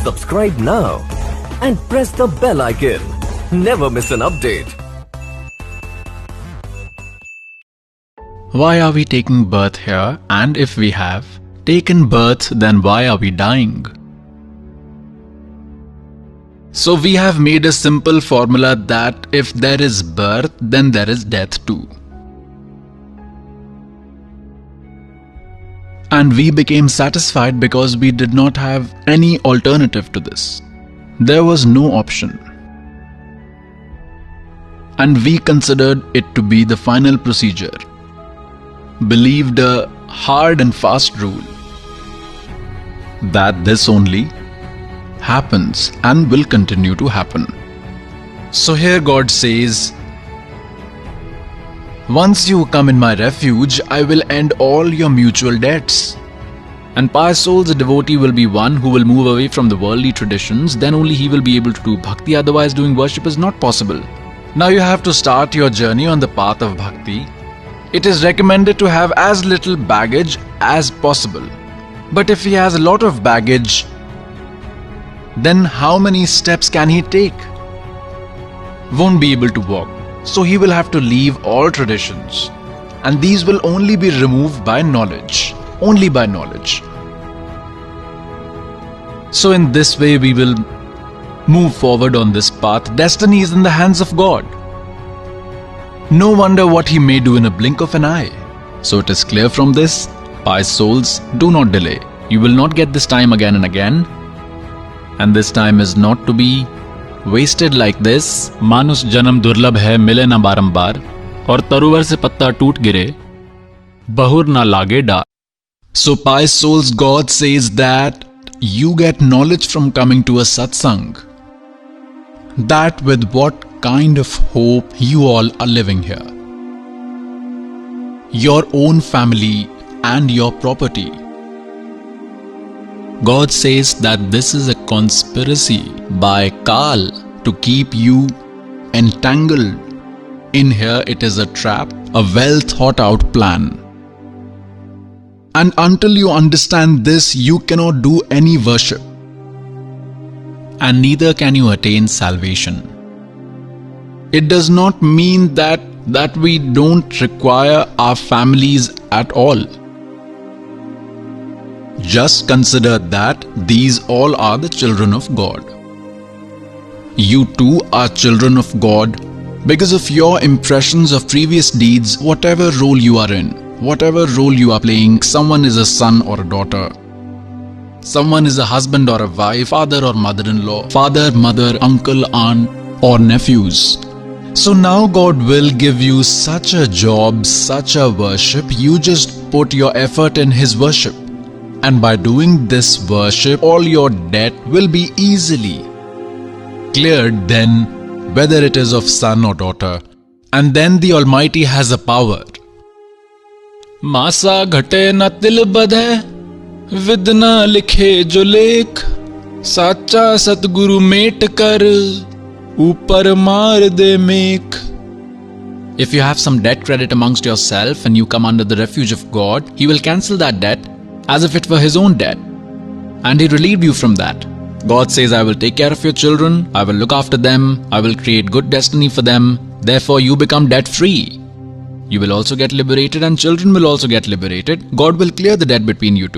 Subscribe now and press the bell icon. Never miss an update. Why are we taking birth here? And if we have taken birth, then why are we dying? So we have made a simple formula that if there is birth, then there is death too. And we became satisfied because we did not have any alternative to this. There was no option. And we considered it to be the final procedure. Believed a hard and fast rule that this only happens and will continue to happen. So here God says, once you come in my refuge, I will end all your mutual debts. And pious souls, a devotee will be one who will move away from the worldly traditions, then only he will be able to do bhakti, otherwise doing worship is not possible. Now you have to start your journey on the path of bhakti. It is recommended to have as little baggage as possible. But if he has a lot of baggage, then how many steps can he take? Won't be able to walk. So he will have to leave all traditions. And these will only be removed by knowledge. Only by knowledge. So in this way we will move forward on this path. Destiny is in the hands of God. No wonder what he may do in a blink of an eye. So it is clear from this, pious souls, do not delay. You will not get this time again and again. And this time is not to be wasted like this. मानुष जन्म दुर्लभ है, मिले ना बारंबार, और तरुवर से पत्ता टूट गिरे, बहुर ना लागे डार. So pious souls, God says that you get knowledge from coming to a satsang. That with what kind of hope you all are living here. Your own family and your property. God says that this is a conspiracy by Kal to keep you entangled. In here it is a trap, a well thought out plan. And until you understand this, you cannot do any worship. And neither can you attain salvation. It does not mean that we don't require our families at all. Just consider that these all are the children of God. You too are children of God because of your impressions of previous deeds, whatever role you are in, whatever role you are playing. Someone is a son or a daughter. Someone is a husband or a wife, father or mother-in-law, father, mother, uncle, aunt or nephews. So now God will give you such a job, such a worship. You just put your effort in His worship. And by doing this worship, all your debt will be easily cleared then, whether it is of son or daughter. And then the Almighty has a power. Masa ghate na til badhe, vidna likhe jo lekh, sacha satguru met kar, upar maar de mekh. If you have some debt credit amongst yourself and you come under the refuge of God, He will cancel that debt as if it were His own debt. And He relieved you from that. God says, I will take care of your children, I will look after them, I will create good destiny for them. Therefore you become debt free. You will also get liberated and children will also get liberated. God will clear the debt between you two.